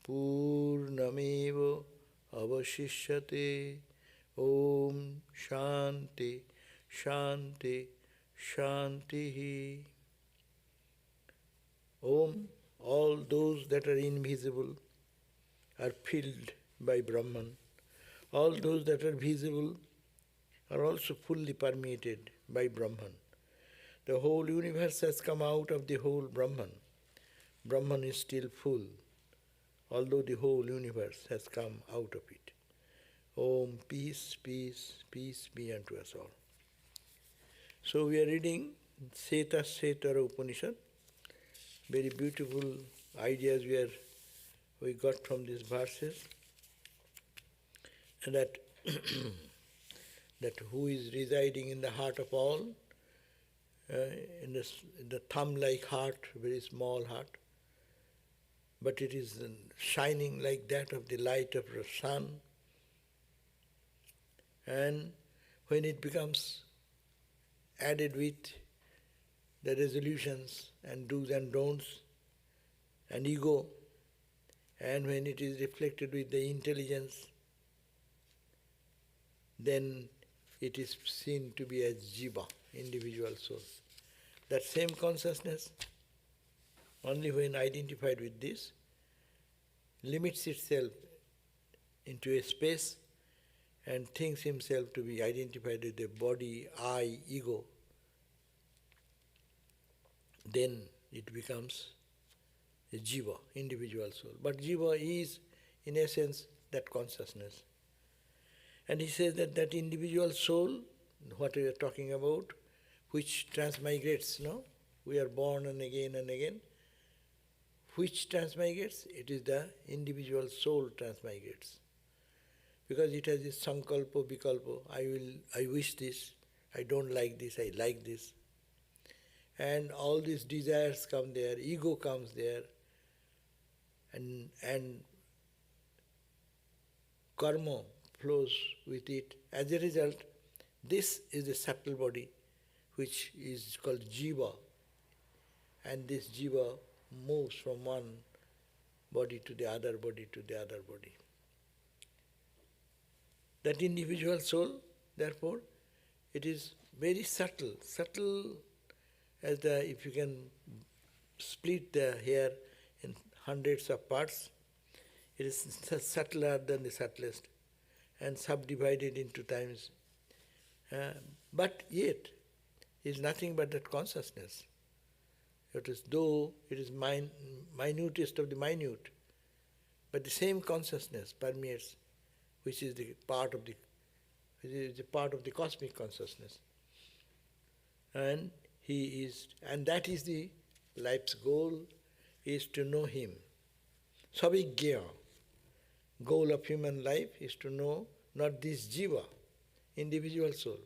Purnameva avashishyate. Om Shanti Shanti Shanti. Om, all those that are invisible are filled by Brahman. All those that are visible are also fully permeated by Brahman. The whole universe has come out of the whole Brahman. Brahman is still full, although the whole universe has come out of it. Om, peace, peace, peace be unto us all. So we are reading Śvetāśvatara Upanishad. Very beautiful ideas we got from these verses. And that, that who is residing in the heart of all, in the thumb-like heart, very small heart, but it is shining like that of the light of the sun. And when it becomes added with the resolutions and do's and don'ts and ego, and when it is reflected with the intelligence, then it is seen to be as jiva, individual soul. That same consciousness, only when identified with this, limits itself into a space and thinks himself to be identified with the body, I, ego. Then it becomes a jiva, individual soul. But jiva is, in essence, that consciousness. And he says that that individual soul, what we are talking about, which transmigrates, no? We are born and again, which transmigrates? It is the individual soul transmigrates. Because it has this sankalpa, vikalpa, I wish this, I don't like this, I like this. And all these desires come there, ego comes there, and karma flows with it. As a result, this is the subtle body which is called jiva, and this jiva moves from one body to the other body to the other body. That individual soul, therefore, it is very subtle as if you can split the hair in hundreds of parts, it is subtler than the subtlest and subdivided into times. But yet, is nothing but that consciousness. It is though it is minutest of the minute, but the same consciousness permeates, which is the part of the cosmic consciousness. And that is the life's goal, is to know him. Savigya, goal of human life is to know not this jiva, individual soul,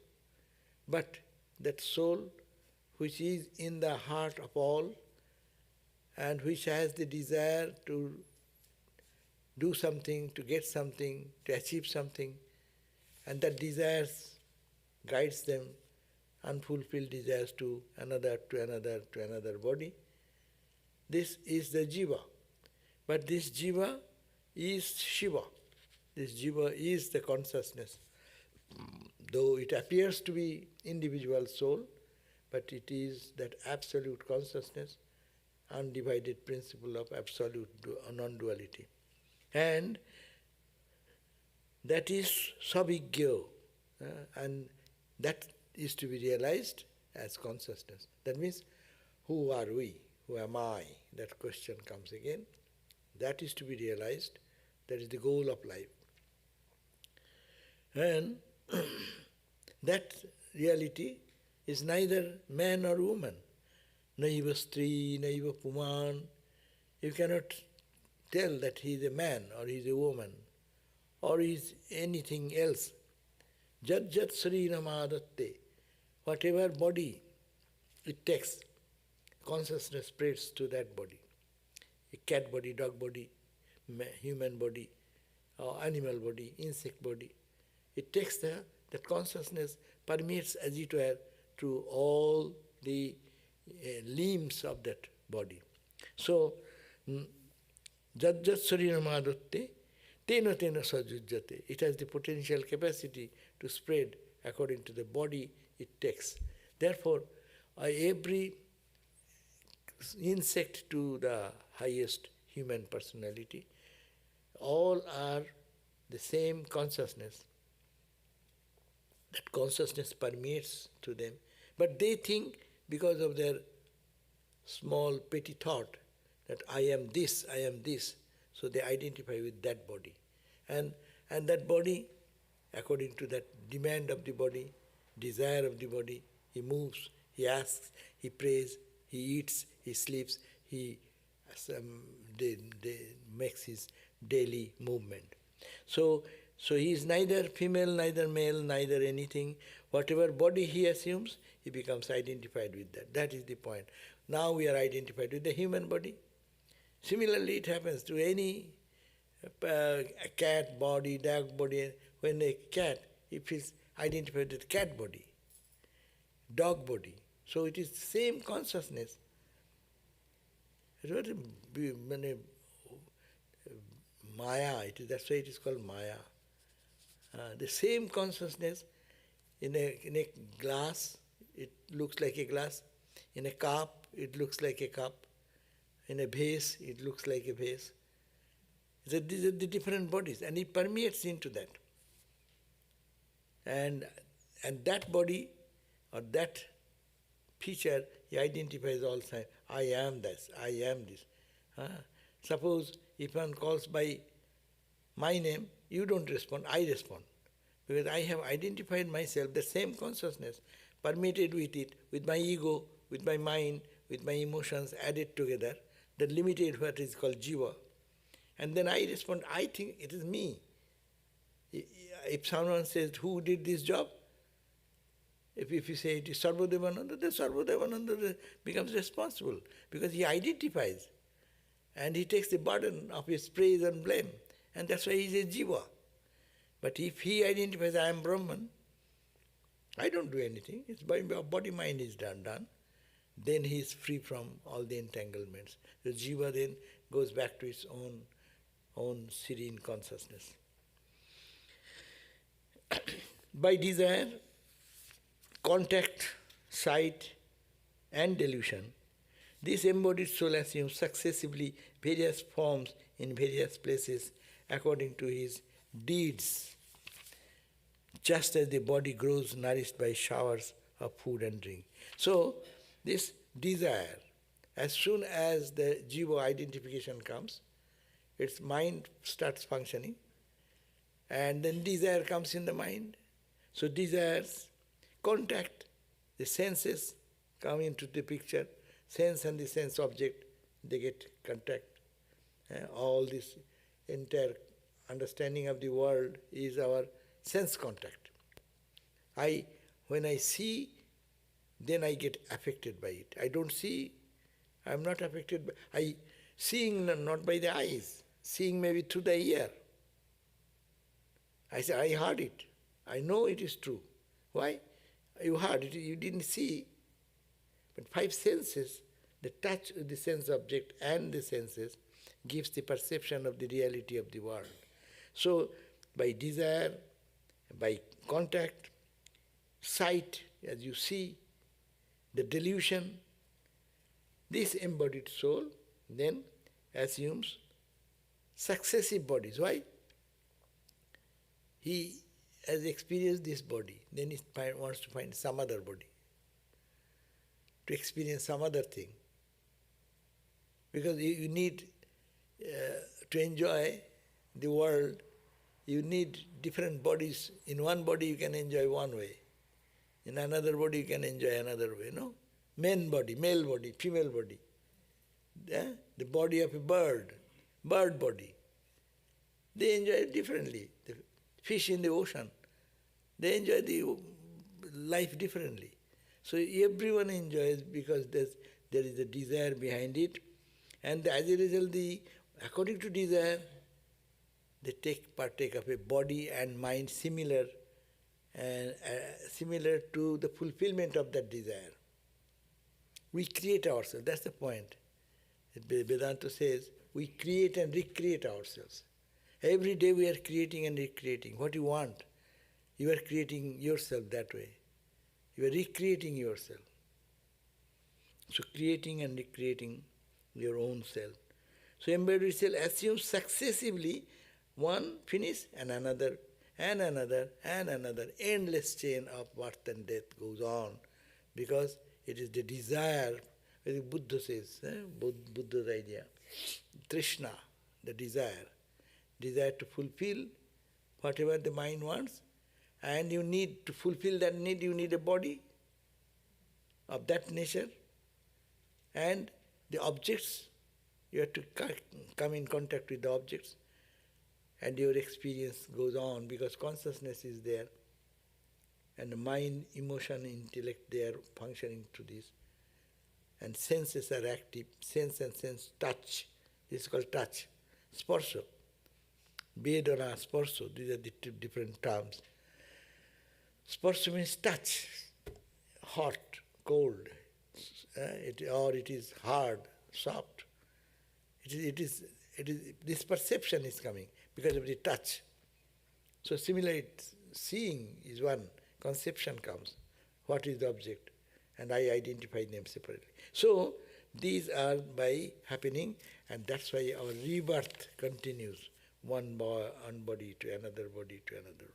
but that soul which is in the heart of all and which has the desire to do something, to get something, to achieve something, and that desires guides them, unfulfilled desires to another body. This is the jiva. But this jiva is Shiva. This jiva is the consciousness. Though it appears to be individual soul, but it is that absolute consciousness, undivided principle of absolute non-duality. And that is savigya, and that is to be realized as consciousness. That means, who are we? Who am I? That question comes again. That is to be realized. That is the goal of life. And that reality is neither man nor woman. Naiva stri, naiva puman. You cannot tell that he is a man or he is a woman or he is anything else. Jat jat srinamadatte. Whatever body it takes, consciousness spreads to that body. A cat body, dog body, human body, or animal body, insect body. It takes that consciousness permeates, as it were, through all the limbs of that body. So Jajjat sariramadotte, tena tena sajujjate. It has the potential capacity to spread according to the body it takes. Therefore, every insect to the highest human personality, all are the same consciousness. That consciousness permeates to them. But they think, because of their small petty thought, that I am this, so they identify with that body. And that body, according to that demand of the body, desire of the body, he moves, he asks, he prays, he eats, he sleeps, he makes his daily movement. So he is neither female, neither male, neither anything. Whatever body he assumes, he becomes identified with that. That is the point. Now we are identified with the human body. Similarly, it happens to any cat body, dog body. When a cat, it is identified with cat body, dog body. So it is the same consciousness. Maya, that's why it is called Maya. The same consciousness in a glass, it looks like a glass. In a cup, it looks like a cup. In a vase, it looks like a vase. So these are the different bodies, and it permeates into that. And that body, or that feature, he identifies all the time. I am this, I am this. Suppose if one calls by my name, you don't respond, I respond. Because I have identified myself, the same consciousness, permeated with it, with my ego, with my mind, with my emotions added together, that limited what is called jiva. And then I respond, I think it is me. If someone says, who did this job? If you say it is Sarvadevananda, then Sarvadevananda becomes responsible, because he identifies and he takes the burden of his praise and blame. And that's why he is a jiva. But if he identifies, I am Brahman, I don't do anything, it's body-mind is done, then he is free from all the entanglements. The jiva then goes back to its own serene consciousness. By desire, contact, sight, and delusion, this embodied soul assumes successively various forms in various places according to his deeds, just as the body grows nourished by showers of food and drink. So, this desire, as soon as the jiva identification comes, its mind starts functioning, and then desire comes in the mind. So desires, contact, the senses come into the picture, sense and the sense object, they get contact. All this entire understanding of the world is our sense contact. When I see, then I get affected by it. I don't see, I am not affected by, seeing not by the eyes, seeing maybe through the ear. I say, I heard it. I know it is true. Why? You heard it, you didn't see. But five senses, the touch of the sense object and the senses, gives the perception of the reality of the world. So, by desire, by contact, sight, as you see, the delusion, this embodied soul then assumes successive bodies. Why? He has experienced this body, then he wants to find some other body, to experience some other thing. Because you need, to enjoy the world, you need different bodies. In one body you can enjoy one way. In another body you can enjoy another way, no? Male body, female body. The body of a bird body. They enjoy it differently. The fish in the ocean, they enjoy the life differently. So everyone enjoys because there is a desire behind it, and as a result, according to desire, they partake of a body and mind similar to the fulfillment of that desire. We create ourselves, that's the point. Vedanta says, We create and recreate ourselves. Every day we are creating and recreating. What you want, you are creating yourself that way. You are recreating yourself. So creating and recreating your own self. So embodied self assumes successively one finish and another and another and another. Endless chain of birth and death goes on because it is the desire, as Buddha says, Buddha's idea, Trishna, the desire to fulfill whatever the mind wants, and you need to fulfill that need, you need a body of that nature, and the objects, you have to come in contact with the objects, and your experience goes on because consciousness is there, and the mind, emotion, intellect, they are functioning through this, and senses are active, sense and sense, touch, this is called touch, sparsha, vedana, sparsha, these are the two different terms. Sparsha means touch, hot, cold, or it is hard, soft. It is this perception is coming because of the touch. So similarly, seeing is one, conception comes. What is the object? And I identify them separately. So these are by happening, and that's why our rebirth continues, one body to another body to another body.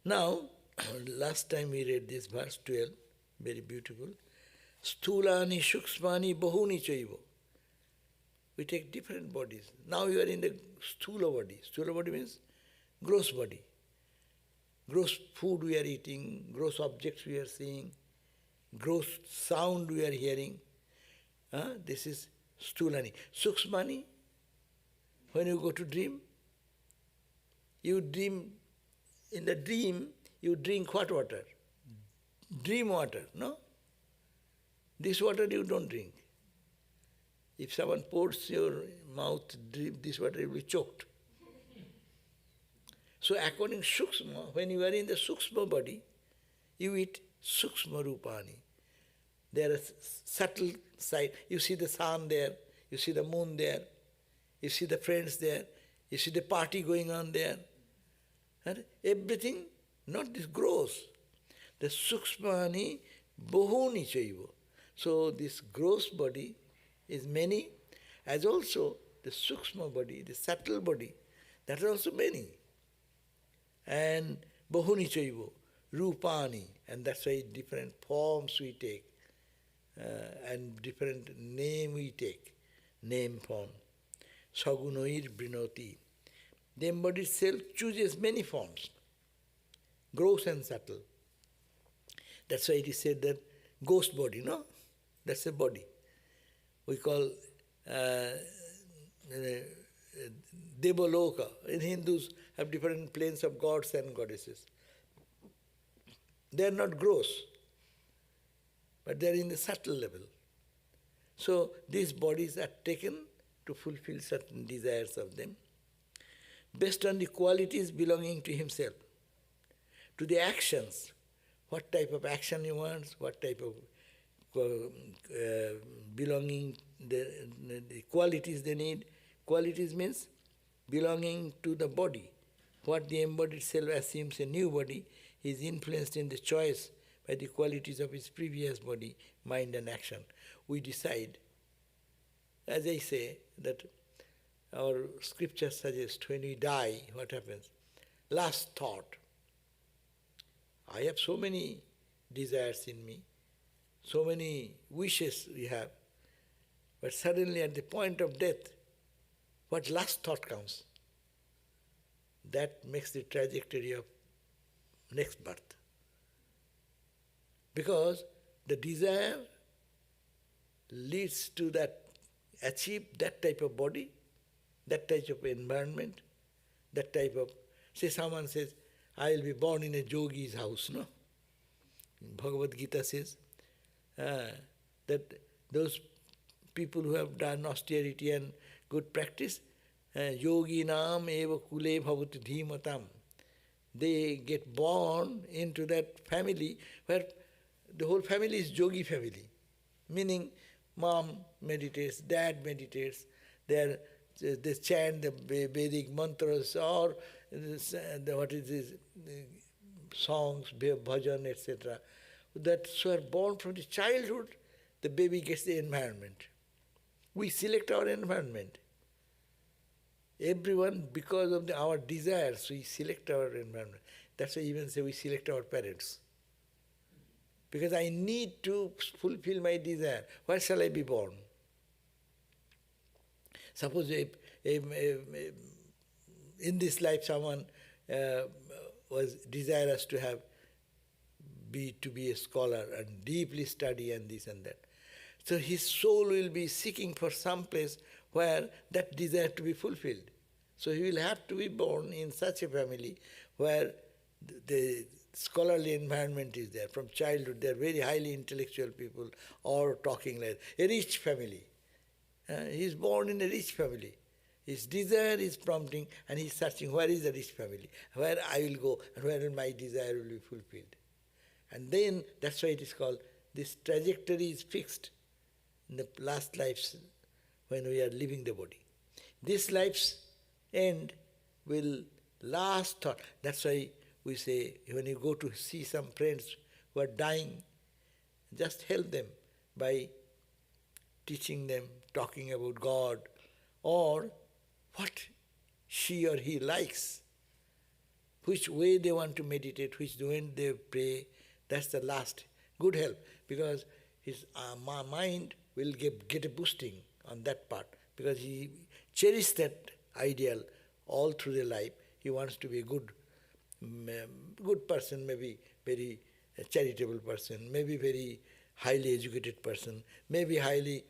Now, last time we read this verse 12, very beautiful. Sthulani shukshmani bahuni chaiva. We take different bodies. Now you are in the sthula body. Sthula body means gross body. Gross food we are eating, gross objects we are seeing, gross sound we are hearing. This is sthulani. Sukshmani, when you go to dream, you dream, in the dream you drink what water? Dream water, no? This water you don't drink. If someone pours your mouth, this water will be choked. So according to Sukshma, when you are in the Sukshma body, you eat Sukshma Rupani. There is subtle side. You see the sun there, you see the moon there, you see the friends there, you see the party going on there. And everything, not this gross. The Sukshmani Bahuni Chaiva. So this gross body is many, as also the Sukshma body, the subtle body, that is also many. And Bahuni Chaiva, Rupani, and that's why different forms we take, and different name we take, name form. Sagunoir Brinoti. The embodied self chooses many forms, gross and subtle. That's why it is said that ghost body, no? That's a body. We call Devaloka. In Hindus have different planes of gods and goddesses. They are not gross, but they are in the subtle level. So these bodies are taken to fulfill certain desires of them, based on the qualities belonging to himself, to the actions, what type of action he wants, what type of belonging, the qualities they need. Qualities means belonging to the body. What the embodied self assumes a new body, he is influenced in the choice by the qualities of his previous body, mind and action. We decide, as I say, that our scripture suggests when we die, what happens? Last thought. I have so many desires in me, so many wishes we have, but suddenly at the point of death, what last thought comes? That makes the trajectory of next birth. Because the desire leads to that, achieve that type of body, that type of environment, that type of, say someone says, I will be born in a yogi's house, no? Bhagavad Gita says that those people who have done austerity and good practice, yoginam eva kule bhavati dhimatam, they get born into that family where the whole family is yogi family, meaning Mom meditates, dad meditates, they chant the Vedic mantras or songs, bhajan, etc. That were born from the childhood, the baby gets the environment. We select our environment. Everyone, because of our desires, we select our environment. That's why even say we select our parents. Because I need to fulfill my desire. Where shall I be born? Suppose in this life someone was desirous to be a scholar and deeply study and this and that. So his soul will be seeking for some place where that desire to be fulfilled. So he will have to be born in such a family where the scholarly environment is there. From childhood, they are very highly intellectual people or talking like a rich family. He is born in a rich family. His desire is prompting and he is searching where is the rich family, where I will go and where my desire will be fulfilled. And then that's why it is called, this trajectory is fixed in the last lives when we are leaving the body. This life's end will last thought. That's why we say when you go to see some friends who are dying, just help them by teaching them, talking about God, or what she or he likes, which way they want to meditate, which way they pray. That's the last good help, because his mind will get a boosting on that part, because he cherished that ideal all through the life. He wants to be a good person, maybe very charitable person, maybe very highly educated person, maybe highly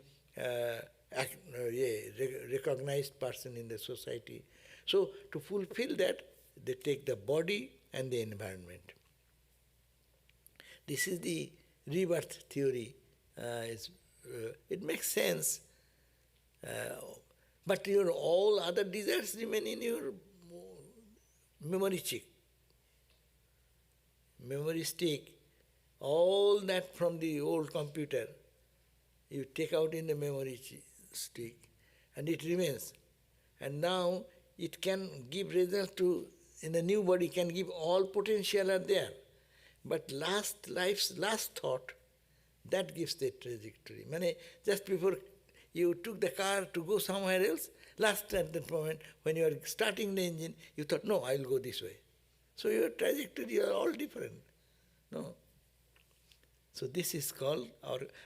recognized person in the society. So to fulfill that, they take the body and the environment. This is the rebirth theory. It makes sense, but your all other desires remain in your memory stick. Memory stick, all that from the old computer, you take out in the memory stick and it remains. And now it can give result to, in the new body can give all potential are there. But life's last thought, that gives the trajectory. Just before you took the car to go somewhere else, last at that moment, when you are starting the engine, you thought, no, I will go this way. So your trajectory are all different. No. So this is called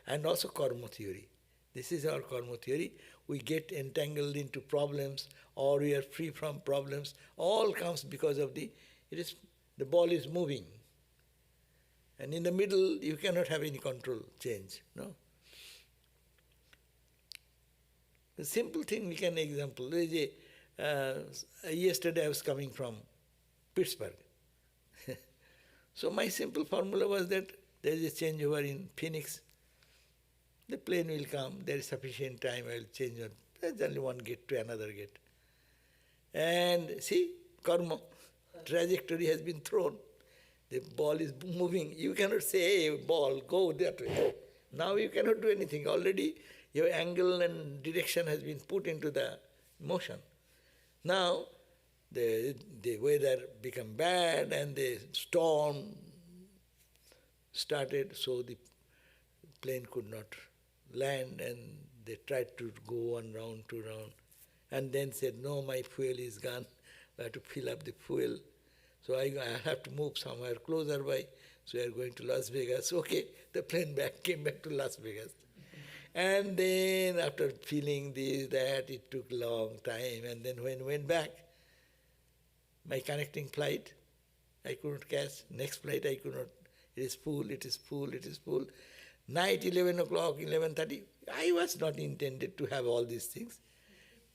and also karma theory. This is our karma theory. We get entangled into problems, or we are free from problems. All comes because of the ball is moving. And in the middle, you cannot have any control change. No. The simple thing we can example. Yesterday I was coming from Pittsburgh. So my simple formula was that there is a changeover in Phoenix. The plane will come, there is sufficient time, I will change on. There's only one gate to another gate. And see, karma, trajectory has been thrown. The ball is moving. You cannot say, hey, ball, go that way. Now you cannot do anything. Already your angle and direction has been put into the motion. Now the weather became bad and the storm started, so the plane could not land, and they tried to go 1 round, 2 round, and then said, no, my fuel is gone. I have to fill up the fuel. So I have to move somewhere closer by. So we are going to Las Vegas. Okay, the plane came back to Las Vegas. And then after feeling this, that, it took a long time. And then when I went back, my connecting flight, I couldn't catch. Next flight I could not. It is full, it is full, it is full. Night 11 o'clock, 11:30. I was not intended to have all these things.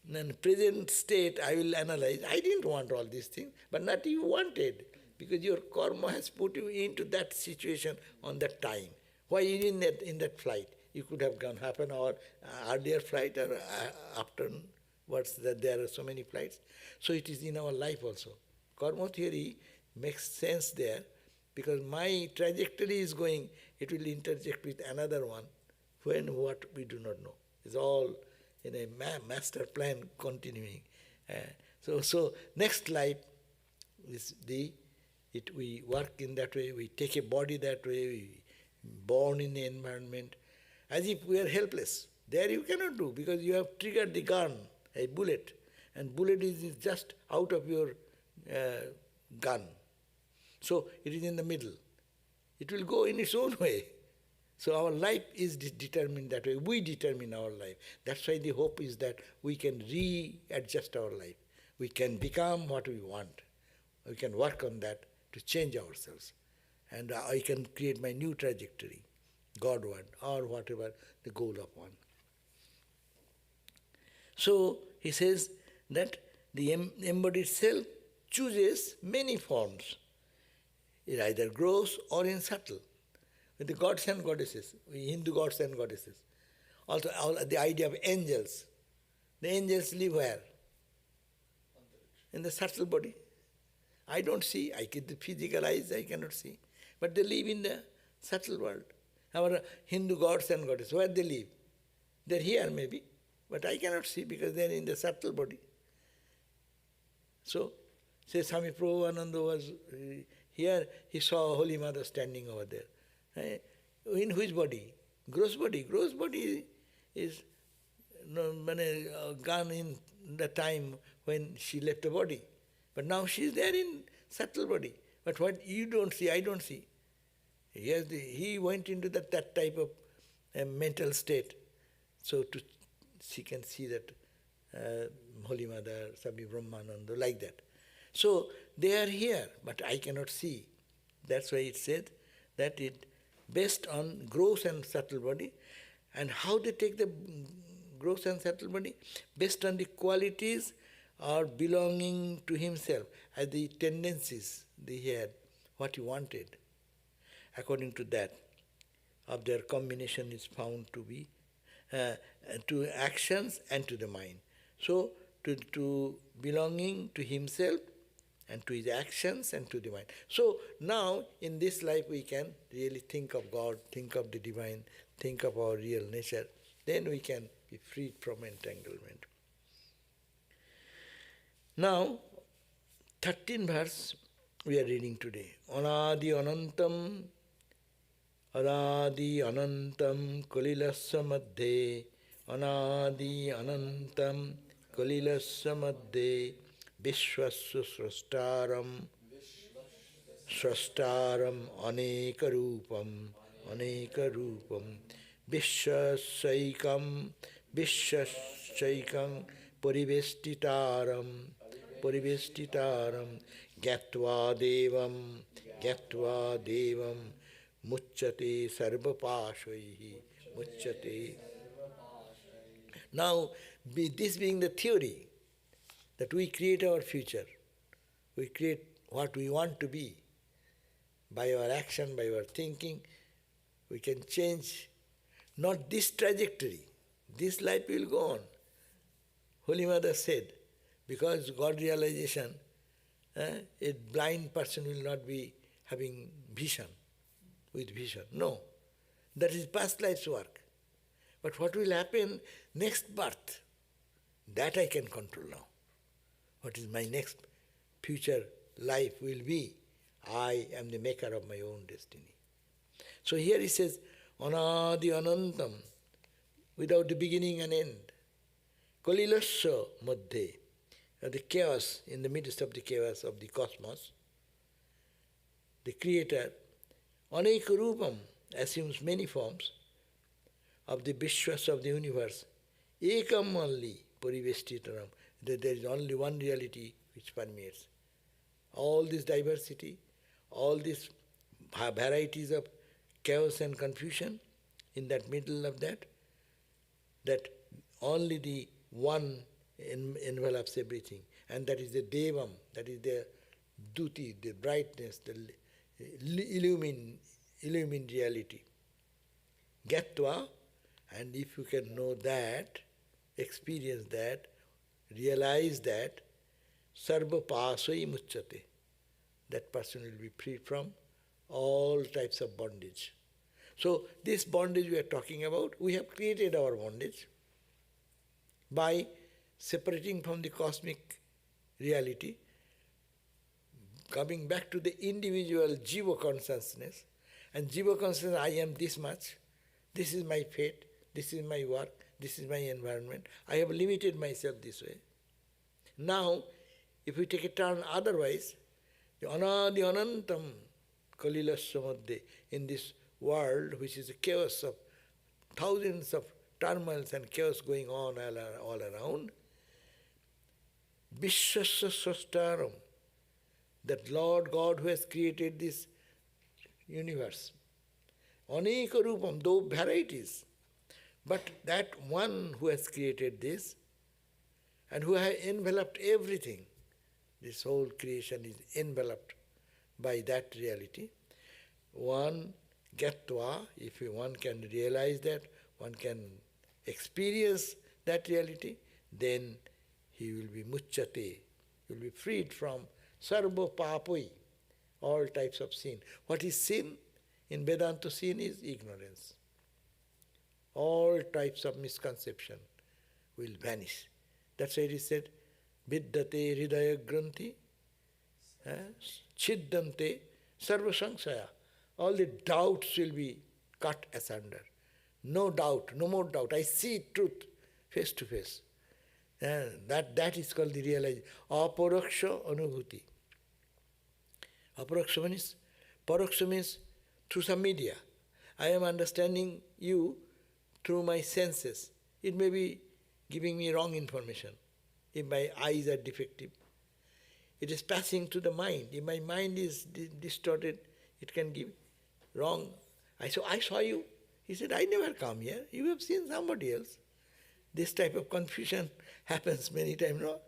In present state, I will analyze. I didn't want all these things, but not you wanted, because your karma has put you into that situation on that time. Why in that flight? You could have gone half an hour earlier flight or afterwards. There are so many flights. So it is in our life also. Karma theory makes sense there, because my trajectory is going, it will interject with another one, When, what, we do not know. It's all in a master plan continuing. So next life is we work in that way, we take a body that way, we born in the environment, as if we are helpless. There you cannot do, because you have triggered the gun, a bullet, and bullet is just out of your gun. So it is in the middle. It will go in its own way. So our life is determined that way. We determine our life. That's why the hope is that we can readjust our life. We can become what we want. We can work on that to change ourselves. And I can create my new trajectory, Godward, or whatever the goal of one. So he says that the embodied self chooses many forms. It either grows or in subtle. With the gods and goddesses, Hindu gods and goddesses. Also the idea of angels. The angels live where? In the subtle body. I don't see, the physical eyes I cannot see. But they live in the subtle world. Our Hindu gods and goddesses, where they live? They're here maybe, but I cannot see because they're in the subtle body. So, say Swami Prabhupada was here, he saw Holy Mother standing over there. In which body? Gross body. Gross body is gone in the time when she left the body. But now she is there in subtle body. But what you don't see, I don't see. He went into that type of mental state. So she can see that Holy Mother, Swami Brahmananda, like that. So they are here, but I cannot see. That's why it said that it based on gross and subtle body. And how they take the gross and subtle body? Based on the qualities or belonging to himself, as the tendencies he had, what he wanted. According to that, of their combination is found to be to actions and to the mind. So to belonging to himself and to his actions and to the mind. So now in this life we can really think of God, think of the divine, think of our real nature. Then we can be freed from entanglement. Now, 13th verse we are reading today. Anadi anantam kalilasya madhe anadi anantam kalilasya madhe viśvasya srashtaram aneka rupam viśvasaikam parivestitaram gyatva devam muchyate sarvapāṣaihi muchyate. Now, this being the theory, that we create our future, we create what we want to be. By our action, by our thinking, we can change not this trajectory. This life will go on. Holy Mother said, because God realization, a blind person will not be having vision, with vision. No. That is past life's work. But what will happen next birth, that I can control now. What is my next future life will be. I am the maker of my own destiny. So here he says, anadi anantam, without the beginning and end. Kalilasya madhe, the chaos, in the midst of the chaos of the cosmos, the Creator, aneka rupam, assumes many forms of the viśves of the universe. Ekam only, parivestitaram, that there is only one reality which permeates. All this diversity, all these varieties of chaos and confusion, in that middle of that only the one envelops everything. And that is the devam, that is the duty, the brightness, the illumined reality. Gyatva, and if you can know that, experience that, realize that, sarvapāṣai muchyate, that person will be free from all types of bondage. So this bondage we are talking about, we have created our bondage by separating from the cosmic reality, coming back to the individual jiva consciousness. And jiva consciousness, I am this much, this is my fate, this is my work, this is my environment. I have limited myself this way. Now, if we take a turn otherwise, the anadi anantam kalilasya madhye, in this world which is a chaos of thousands of turmoils and chaos going on all around, vṛkṣe, that Lord God who has created this universe, aneka rupam, though varieties, but that one who has created this and who has enveloped everything, this whole creation is enveloped by that reality. One gyatva, if one can realize that, one can experience that reality, then he will be muhyate, he will be freed from sarva papoi, all types of sin. What is sin? In Vedanta, sin is ignorance. All types of misconception will vanish. That's why it is said, vidyate hridaya granthi, chiddante sarva samāne. All the doubts will be cut asunder. No doubt, no more doubt. I see truth face to face. That is called the realization. Puruṣo anubhuti. Puruṣo means through some media. I am understanding you through my senses. It may be giving me wrong information if my eyes are defective. It is passing to the mind. If my mind is distorted, it can give wrong. I saw you. He said, I never come here. You have seen somebody else. This type of confusion happens many times, no?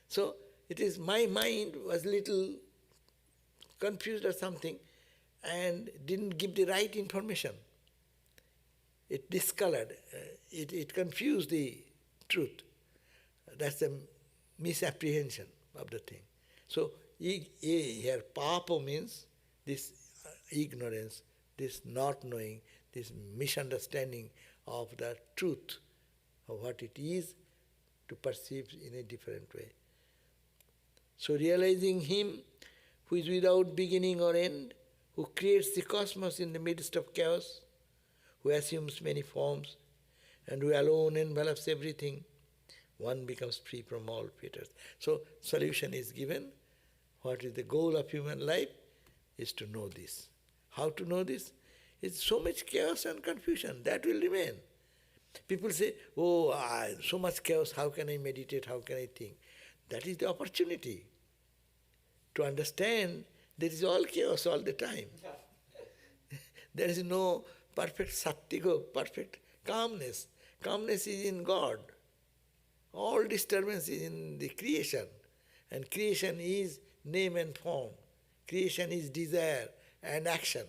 So it is my mind was little confused or something and didn't give the right information. It discolored, it confused the truth. That's the misapprehension of the thing. So here, papa means this ignorance, this not knowing, this misunderstanding of the truth of what it is to perceive in a different way. So realizing him who is without beginning or end, who creates the cosmos in the midst of chaos, who assumes many forms, and who alone envelops everything, one becomes free from all fetters. So solution is given. What is the goal of human life? Is to know this. How to know this? It's so much chaos and confusion. That will remain. People say, so much chaos, how can I meditate, how can I think? That is the opportunity to understand there is all chaos all the time. There is no perfect sattika, perfect calmness. Calmness is in God. All disturbance is in the creation. And creation is name and form. Creation is desire and action.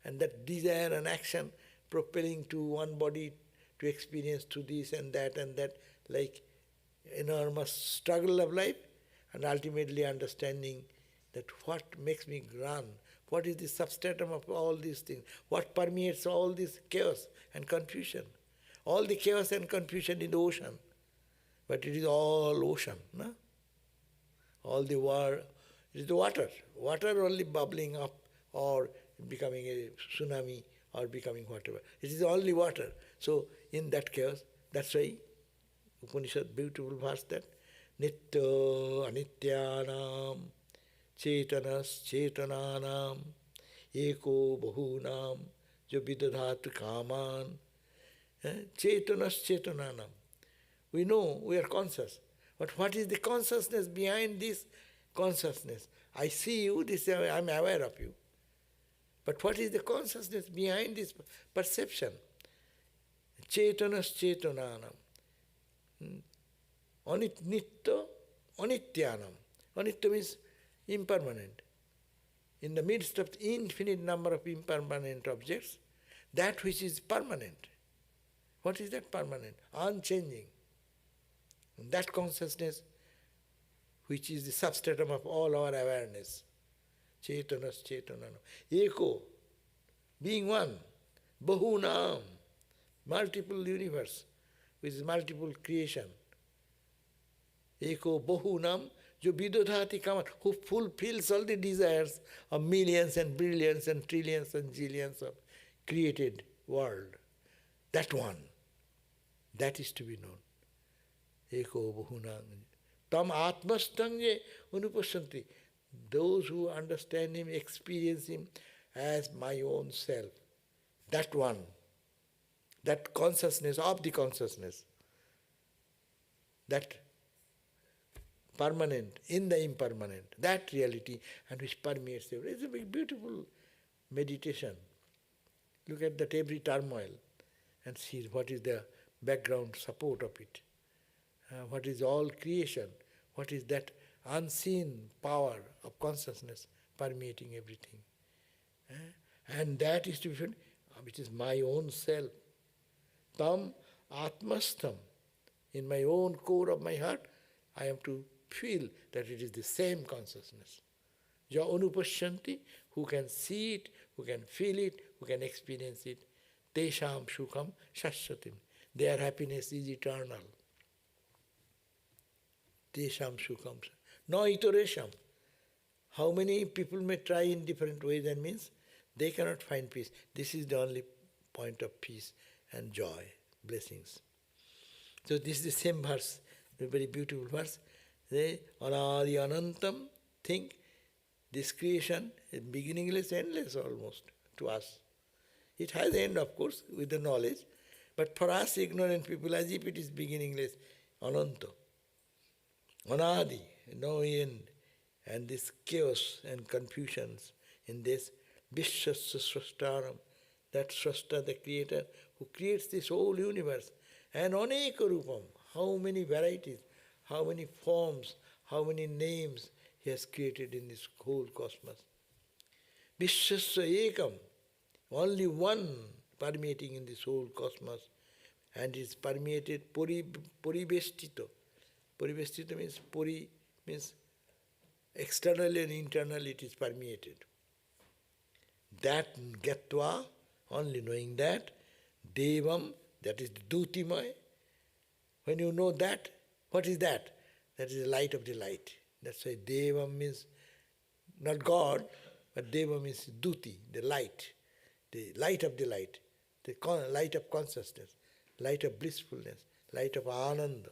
And that desire and action propelling to one body to experience to this and that, like enormous struggle of life, and ultimately understanding that what makes me run, what is the substratum of all these things, what permeates all this chaos and confusion. All the chaos and confusion in the ocean, but it is all ocean, no? All the war, it is the water only bubbling up or becoming a tsunami or becoming whatever. It is only water. So in that chaos, that's why Upanishad, beautiful verse that nitya anityanam chetanas chetananam eko bahunam jo vidadhatu kaman chetanas chetananam. We know we are conscious. But what is the consciousness behind this consciousness? I see you, I am aware of you. But what is the consciousness behind this perception? Chetanas chetananam. Nitya anityanam. Anitya means impermanent. In the midst of the infinite number of impermanent objects, that which is permanent. What is that permanent? Unchanging. And that consciousness, which is the substratum of all our awareness. Chetanas chetananam. Eko, being one. bahunam, multiple universe, which is multiple creation. Eko bahunam, jo vidodhati kaman, who fulfills all the desires of millions and billions and trillions and zillions of created world. That one, that is to be known. Eko bahunam. Tam atmastam je unupasyanti. Those who understand him, experience him as my own self. That one, that consciousness of the consciousness, that permanent in the impermanent, that reality, and which permeates everything. It's a very beautiful meditation. Look at that every turmoil and see what is the background support of it. What is all creation? What is that unseen power of consciousness permeating everything? And that is to be found, which is my own self. Tam atmastam, in my own core of my heart, I am to feel that it is the same consciousness. Ja anupashyanti, who can see it, who can feel it, who can experience it. Tesham shukam śocati. Their happiness is eternal. Tesham shukam. No iteration. How many people may try in different ways and means they cannot find peace. This is the only point of peace and joy, blessings. So this is the same verse, a very beautiful verse. They anādi anantam, think this creation is beginningless, endless almost to us. It has end, of course, with the knowledge, but for us ignorant people, as if it is beginningless, ananta. Anādi, no end. And this chaos and confusions in this vṛkṣe, that Srashta, the creator, who creates this whole universe, and aneka rupam, how many varieties, how many forms, how many names he has created in this whole cosmos. Viśve ekam, only one permeating in this whole cosmos, and is permeated puribestito. Puribestito means means externally and internally it is permeated. That gatva, only knowing that, devam, that is dhutimaya. When you know that, what is that? That is the light of the light. That's why devam means not God, but devam means dhuti, the light of the light, the light of consciousness, light of blissfulness, light of ananda.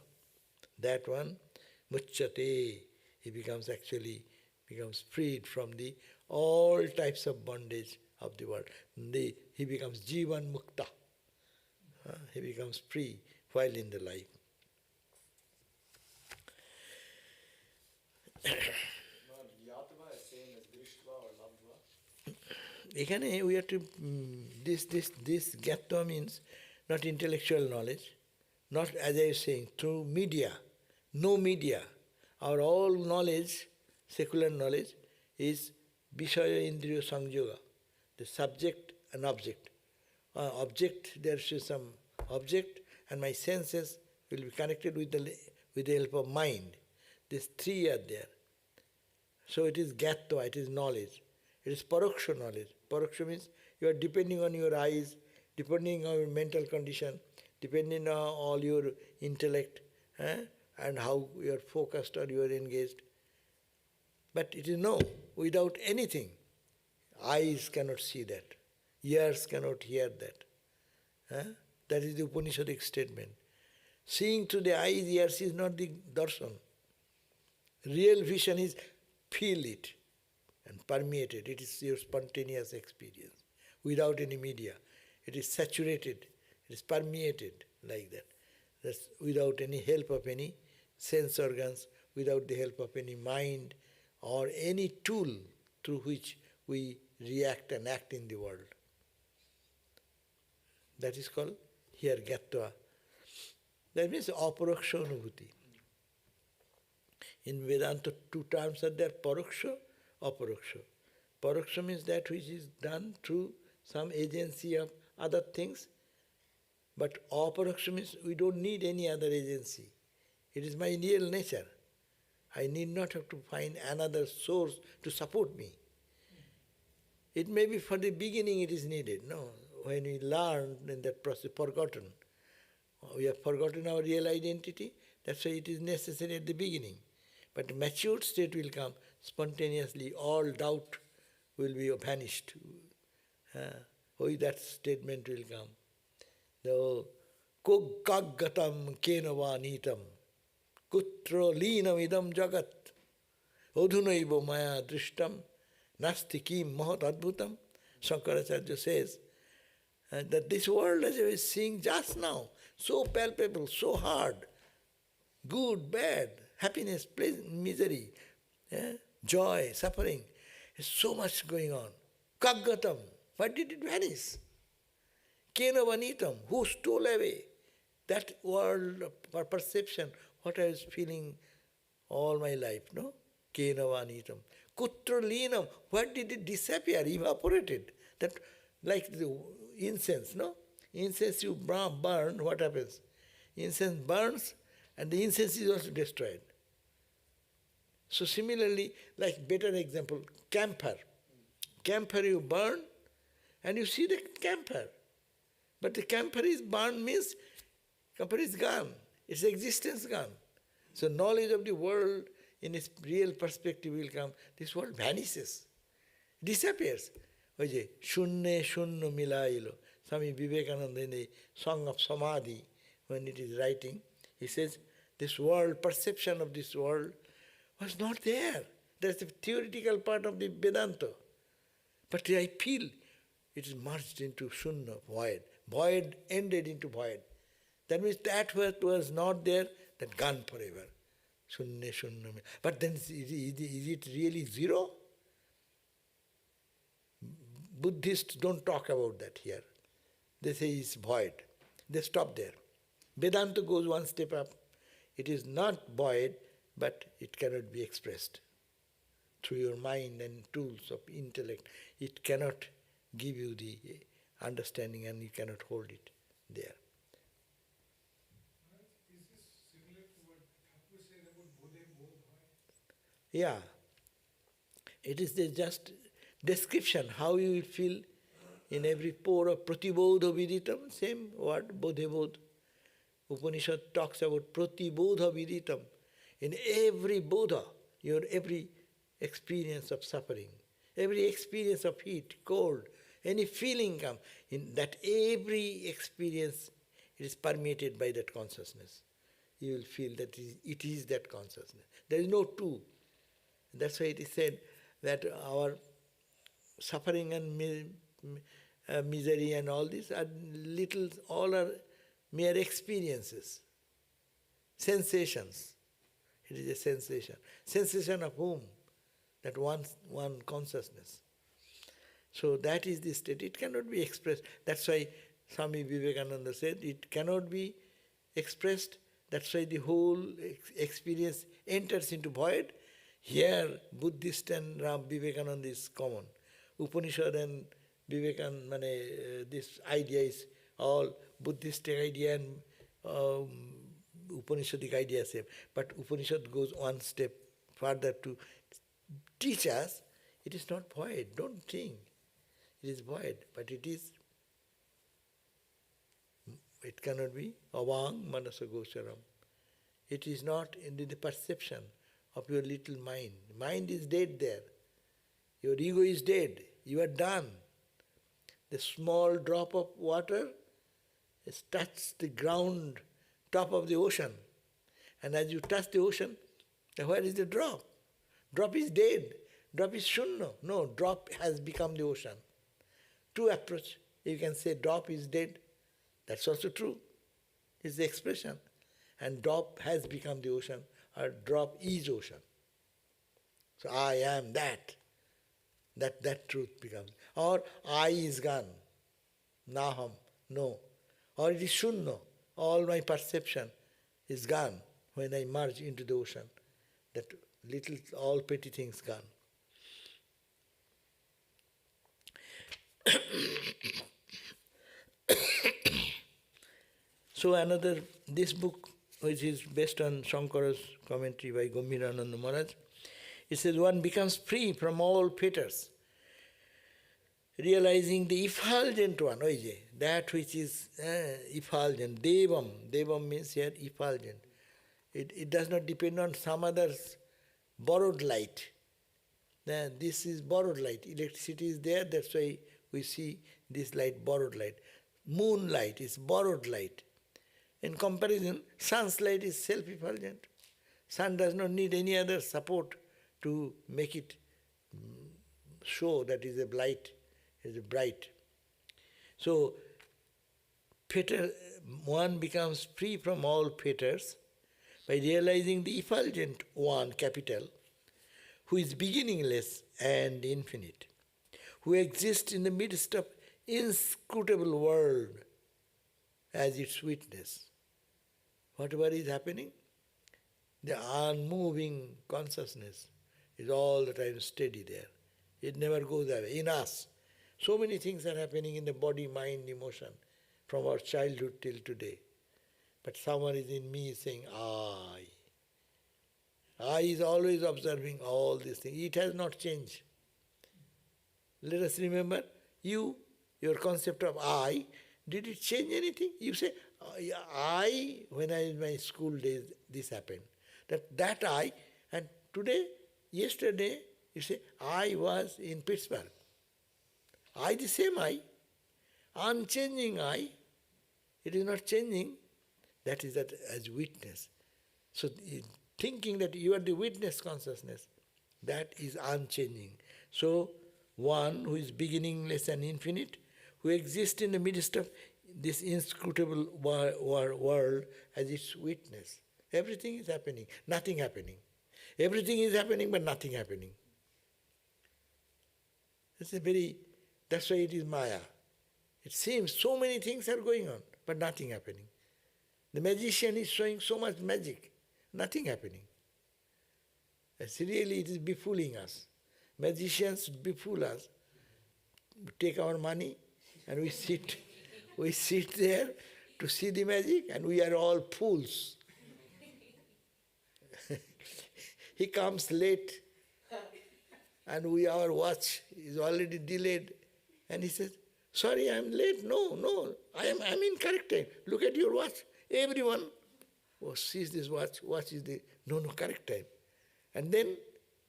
That one, muhyate, he becomes freed from the all types of bondage of the world. He becomes jiva mukta. He becomes free while in the life. Yadā is same as drishtva or labdva? Ekhane we have to, this gyatva means not intellectual knowledge, not as I was saying, through media, no media. Our all knowledge, secular knowledge, is viśve indriya samyoga, the subject and object. Object, there is some object, and my senses will be connected with the help of mind. These three are there. So it is gyatva, it is knowledge. It is puruṣo knowledge. Puruṣo means you are depending on your eyes, depending on your mental condition, depending on all your intellect, and how you are focused or you are engaged. But it is no, without anything. Eyes cannot see that. Ears cannot hear that. That is the Upanishadic statement. Seeing through the eyes, ears is not the darshan. Real vision is feel it and permeate it. It is your spontaneous experience without any media. It is saturated, it is permeated like that. That's without any help of any sense organs, without the help of any mind or any tool through which we react and act in the world. That is called here gyatva. That means aparuṣo anubhuti. In Vedanta, two terms are there, puruṣo, aparuṣo. Puruṣo means that which is done through some agency of other things, but aparuṣo means we don't need any other agency. It is my real nature. I need not have to find another source to support me. It may be for the beginning it is needed. No, when we learn in that process, forgotten. We have forgotten our real identity. That's why it is necessary at the beginning. But the matured state will come spontaneously. All doubt will be vanished. That statement will come. The kaggatam kenava nitam kutro linam idam jagat odhunaiva maya drishtam nasti kim mahat adbhutam. Shankaracharya says that this world, as I was seeing just now, so palpable, so hard, good, bad, happiness, pleasant, misery, joy, suffering, there's so much going on. Kaggatam, why did it vanish? Kena vanitam, who stole away that world of perception, what I was feeling all my life, no? Kena vanitam. Kutra linam, where did it disappear, evaporated? That, like the incense, no? Incense you burn, what happens? Incense burns and the incense is also destroyed. So similarly, like better example, camphor. Camphor you burn and you see the camphor. But the camphor is burned means camphor is gone. Its existence gone. So knowledge of the world in its real perspective will come. This world vanishes, disappears. Oje, shunne shunno milailo. Swami Vivekananda in the Song of Samadhi, when it is writing, he says, this world, perception of this world was not there. That's the theoretical part of the Vedanta. But I feel it is merged into shunna, void. Void ended into void. That means that what was not there, that gone forever. Shunne shunna. But then is it really zero? Buddhists don't talk about that here. They say it's void. They stop there. Vedanta goes one step up. It is not void, but it cannot be expressed through your mind and tools of intellect. It cannot give you the understanding and you cannot hold it there. Is this similar to what Thakur said about bodhe bodh? Yeah. It is the just description, how you will feel in every pore of pratibodha viditam, same word, bodhe bodh. Upanishad talks about pratibodha viditam. In every bodha, your every experience of suffering, every experience of heat, cold, any feeling come, in that every experience, it is permeated by that consciousness. You will feel that it is that consciousness. There is no two. That's why it is said that our suffering and misery and all this are little, all are mere experiences, sensations. It is a sensation. Sensation of whom? That one consciousness. So that is the state. It cannot be expressed. That's why Swami Vivekananda said it cannot be expressed. That's why the whole experience enters into void. Here, Buddhist and Vivekananda is common. Upanishad and Vivekananda, this idea is all Buddhistic idea and Upanishadic idea same. But Upanishad goes one step further to teach us it is not void. Don't think. It is void, but it is. It cannot be avang manasa gocharam. It is not in the perception of your little mind. Mind is dead there. Your ego is dead. You are done. The small drop of water has touched the ground, top of the ocean. And as you touch the ocean, where is the drop? Drop is dead. Drop is shunna. No, drop has become the ocean. Two approach. You can say drop is dead. That's also true. It's the expression. And drop has become the ocean, or drop is ocean. So I am that. That truth becomes. Or I is gone. Naham, no. Or it is shunna. All my perception is gone when I merge into the ocean. That little, all petty things gone. So this book, which is based on Shankara's commentary by Gambhirananda Maharaj, it says one becomes free from all fetters. realizing the effulgent one, that which is effulgent, devam means here effulgent. It does not depend on some other's borrowed light. This is borrowed light. Electricity is there, that's why we see this light, borrowed light. Moonlight is borrowed light. In comparison, sun's light is self-effulgent. Sun does not need any other support to make it show that is a light, is bright. So, one becomes free from all fetters by realizing the effulgent one, capital, who is beginningless and infinite, who exists in the midst of inscrutable world as its witness. Whatever is happening, the unmoving consciousness is all the time steady there. It never goes away. In us, so many things are happening in the body, mind, emotion, from our childhood till today. But someone is in me saying, I. I is always observing all these things. It has not changed. Let us remember, your concept of I, did it change anything? You say, I, when I in my school days, this happened. That I, and today, yesterday, you say, I was in Pittsburgh. I, the same I, unchanging I, it is not changing. That is that as witness. So thinking that you are the witness consciousness, that is unchanging. So one who is beginningless and infinite, who exists in the midst of this inscrutable world as its witness. Everything is happening, nothing happening. Everything is happening but nothing happening. That's why it is Maya. It seems so many things are going on, but nothing happening. The magician is showing so much magic, nothing happening. Really, it is befooling us. Magicians befool us. We take our money and we sit there to see the magic, and we are all fools. He comes late, and our watch is already delayed, and he says, sorry, I am late. No, I am in correct time. Look at your watch. Everyone sees this watch is correct time. And then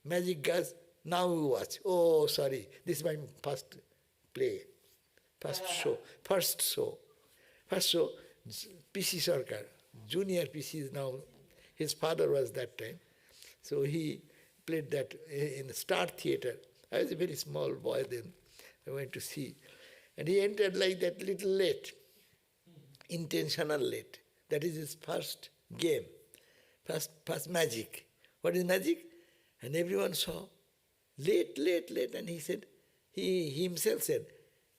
magic goes, now we watch. Oh, sorry, this is my first play, first show. P.C. Sarkar, junior P.C. is now, his father was that time. So he played that in the Star Theatre. I was a very small boy then. I went to see. And he entered like that, little late, intentional late. That is his first game, first magic. What is magic? And everyone saw, late, and he said, he himself said,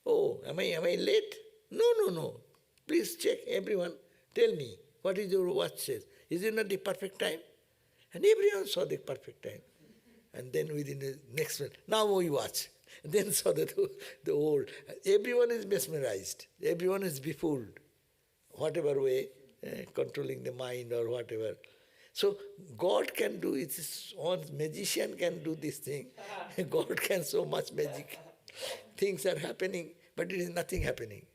oh, am I late? No. Please check, everyone, tell me, what is your watch says? Is it not the perfect time? And everyone saw the perfect time. And then within the next one, now we watch. And then saw the old. Everyone is mesmerized. Everyone is befooled. Whatever way, controlling the mind or whatever. So God can do it. One magician can do this thing. God can so much magic. Things are happening, but it is nothing happening.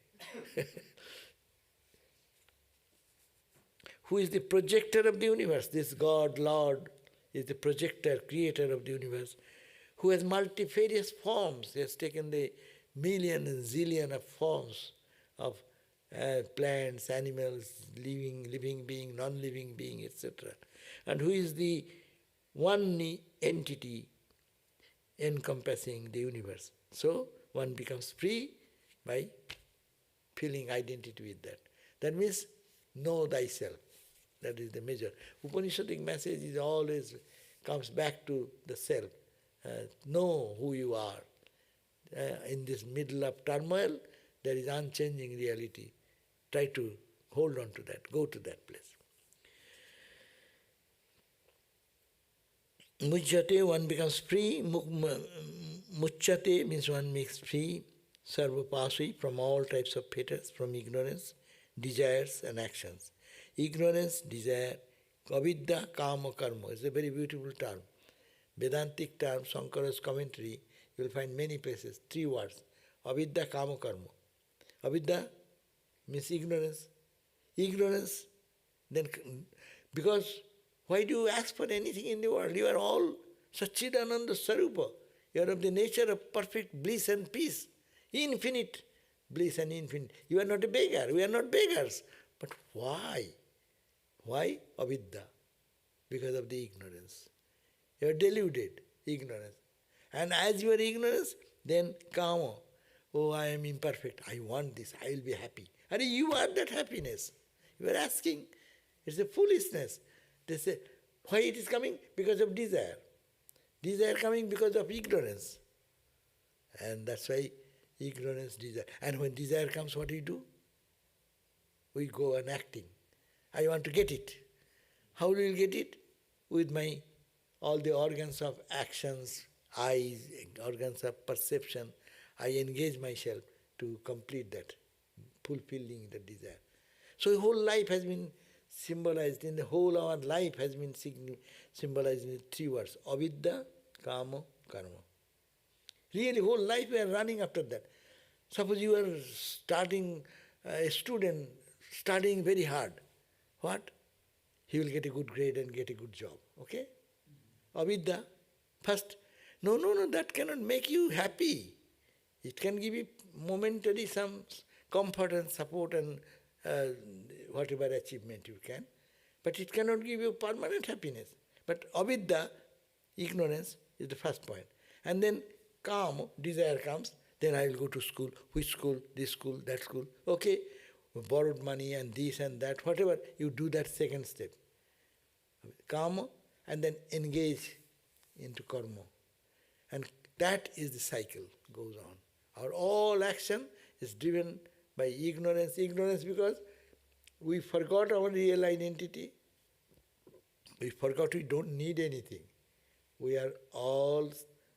Who is the projector of the universe? This God, Lord, is the projector, creator of the universe, who has multifarious forms. He has taken the million and zillion of forms of plants, animals, living being, non-living being, etc. And who is the one entity encompassing the universe. So one becomes free by feeling identity with that. That means know thyself. That is the measure. Upanishadic message is always comes back to the self. Know who you are. In this middle of turmoil, there is unchanging reality. Try to hold on to that, go to that place. Mujyate, one becomes free. Muchyate means one makes free. Sarvapasvi, from all types of fetters, from ignorance, desires and actions. Ignorance, desire, avidya, kama, karma is a very beautiful term. Vedantic term, Shankara's commentary, you will find many places, 3 words. Avidya kama karma. Avidya means ignorance. Ignorance, then, because why do you ask for anything in the world? You are all Satchidananda Sarupa. You are of the nature of perfect bliss and peace. Infinite bliss and infinite. You are not a beggar. We are not beggars. But why? Why? Avidya. Because of the ignorance. You are deluded. Ignorance. And as you are ignorance, then kama. Oh, I am imperfect. I want this. I will be happy. And you are that happiness. You are asking. It's a foolishness. They say, why it is coming? Because of desire. Desire coming because of ignorance. And that's why ignorance, desire. And when desire comes, what do we do? We go on acting. I want to get it. How will you get it? With all the organs of actions, eyes, organs of perception. I engage myself to complete that, fulfilling the desire. So the whole life has been symbolized, in the whole our life has been symbolized in 3 words. Avidya, kama, karma. Really, whole life we are running after that. Suppose you are starting, a student, studying very hard. What? He will get a good grade and get a good job. Okay? Avidya, first, no, that cannot make you happy. It can give you momentary some comfort and support and whatever achievement you can. But it cannot give you permanent happiness. But avidya, ignorance, is the first point. And then kama, desire comes, then I will go to school. Which school? This school, that school. Okay, borrowed money and this and that, whatever, you do that second step. Kama, and then engage into karma. And that is the cycle, goes on. Our all action is driven by ignorance. Ignorance because we forgot our real identity. We forgot we don't need anything. We are all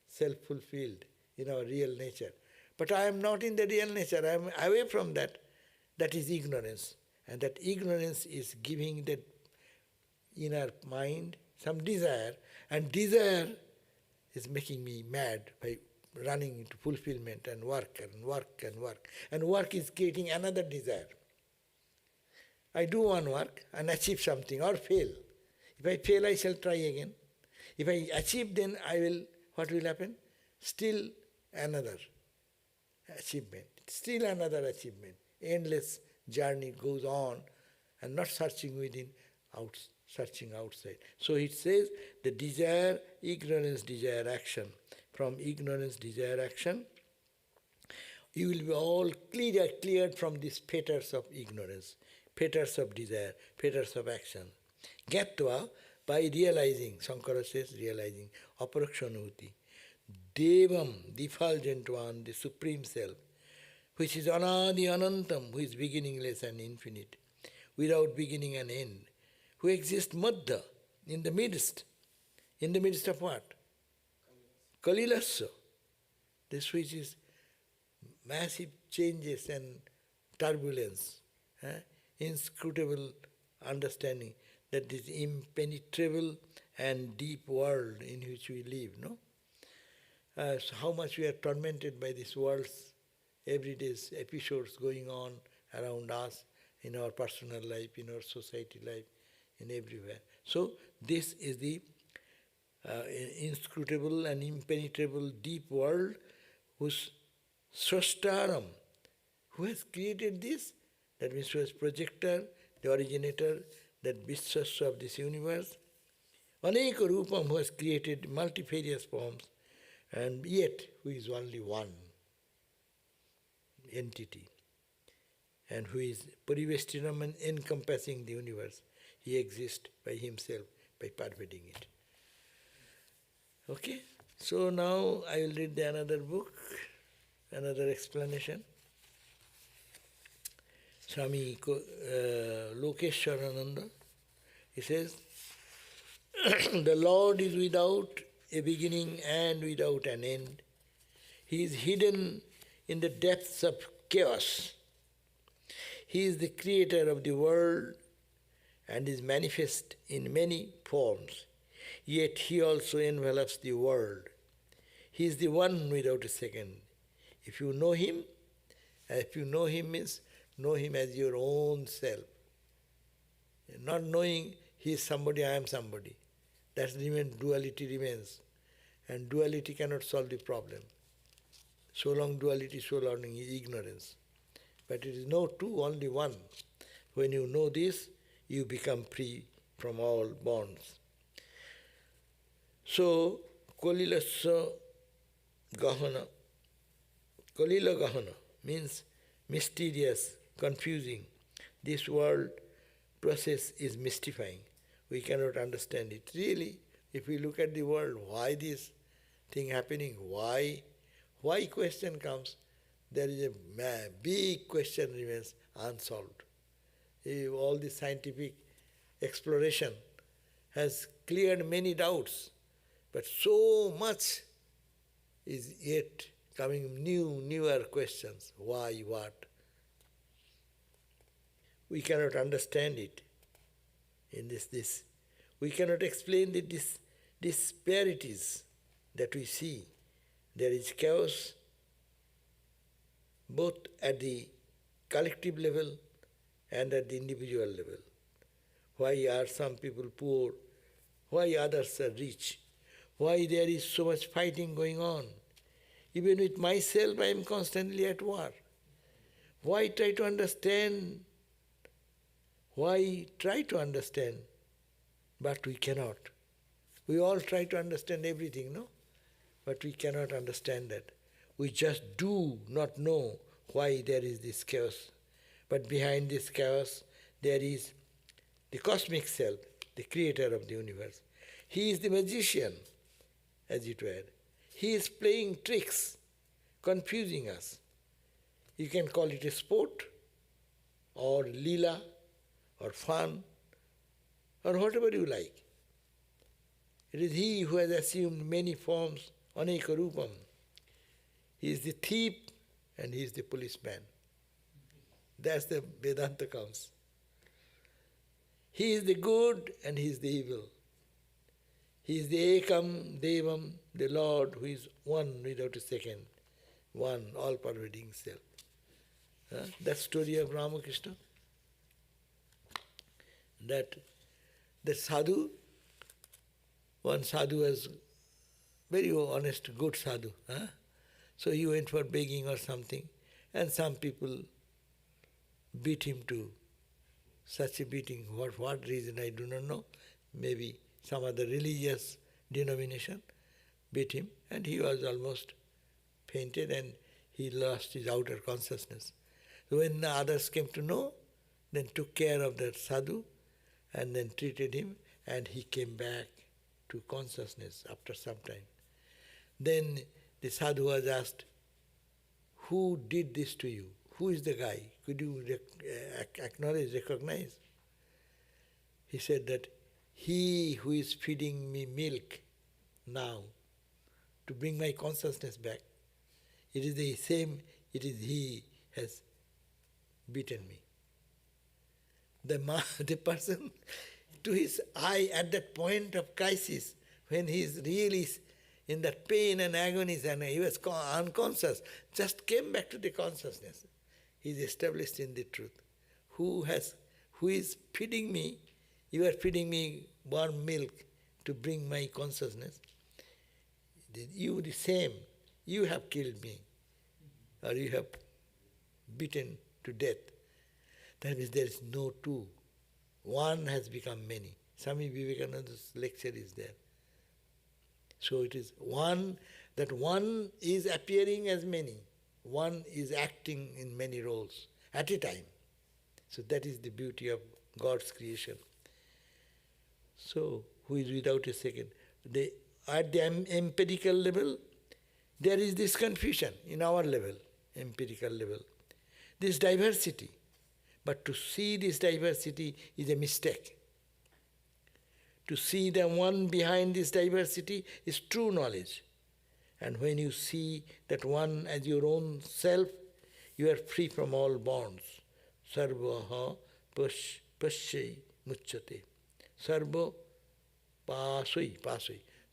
self-fulfilled in our real nature. But I am not in the real nature. I am away from that. That is ignorance. And that ignorance is giving the inner mind some desire. And desire is making me mad by running into fulfillment and work and work and work. And work is creating another desire. I do one work and achieve something or fail. If I fail, I shall try again. If I achieve, then what will happen? Still another achievement. Still another achievement. Endless journey goes on and not searching within, searching outside. So it says the desire, ignorance, desire, action. From ignorance, desire, action, you will be all cleared from these fetters of ignorance, fetters of desire, fetters of action. Gyatva, by realizing, Shankara says realizing, aparakshanuti, devam, the effulgent one, the supreme self, which is anadi anantam, who is beginningless and infinite, without beginning and end, who exists madhya, in the midst of what? Kalilasa, this which is massive changes and turbulence, inscrutable understanding, that this impenetrable and deep world in which we live, no? So how much we are tormented by this world's everyday episodes going on around us, in our personal life, in our society life, in everywhere. So this is the inscrutable and impenetrable deep world whose Śvetāśvatara, who has created this, that means who has projector, the originator, that vṛkṣe of this universe, aneka rūpam, who has created multifarious forms, and yet who is only one entity, and who is parivestinam and encompassing the universe. He exists by himself, by pervading it. Okay, so now I will read another book, another explanation. Swami Sarvadevananda, he says, the Lord is without a beginning and without an end. He is hidden in the depths of chaos. He is the creator of the world and is manifest in many forms. Yet he also envelops the world. He is the one without a second. If you know him means know him as your own self. Not knowing he is somebody, I am somebody. That remains, duality remains. And duality cannot solve the problem. So long duality, so long ignorance. But it is no two, only one. When you know this, you become free from all bonds. So, Kolilasya Gahana. Kalila Gahana means mysterious, confusing. This world process is mystifying. We cannot understand it. Really, if we look at the world, why this thing happening? Why question comes? There is a big question remains unsolved. All the scientific exploration has cleared many doubts, but so much is yet coming newer questions. Why, what? We cannot understand it in this. We cannot explain the disparities that we see. There is chaos both at the collective level and at the individual level. Why are some people poor? Why others are rich? Why there is so much fighting going on? Even with myself, I am constantly at war. Why try to understand? Why try to understand? But we cannot. We all try to understand everything, no? But we cannot understand that. We just do not know why there is this chaos. But behind this chaos, there is the cosmic self, the creator of the universe. He is the magician, as it were. He is playing tricks, confusing us. You can call it a sport, or lila, or fun, or whatever you like. It is he who has assumed many forms, aneka rupam. He is the thief and he is the policeman. That's the Vedanta comes. He is the good and he is the evil. He is the ekam, devam, the Lord who is one without a second, one all-pervading self. That story of Ramakrishna, that sadhu, one sadhu was very honest, good sadhu. So he went for begging or something, and some people beat him to such a beating. What reason I do not know. Maybe some other religious denomination beat him, and he was almost fainted and he lost his outer consciousness. So when the others came to know, then took care of that sadhu and then treated him, and he came back to consciousness after some time. Then the sadhu was asked, who did this to you? Who is the guy? Could you acknowledge, recognize? He said that he who is feeding me milk now to bring my consciousness back, it is the same, it is he has beaten me. The person, to his eye at that point of crisis, when he is really in that pain and agonies and he was unconscious, just came back to the consciousness. He is established in the truth. Who is feeding me? You are feeding me warm milk to bring my consciousness. You the same. You have killed me, or you have beaten to death. That means there is no two. One has become many. Swami Vivekananda's lecture is there. So it is one, that one is appearing as many. One is acting in many roles at a time. So that is the beauty of God's creation. So, who is without a second? At the empirical level, there is this confusion in our level, empirical level. This diversity. But to see this diversity is a mistake. To see the one behind this diversity is true knowledge. And when you see that one as your own self, you are free from all bonds. Sarvaha paśyaty muchyate. Sarva pasui,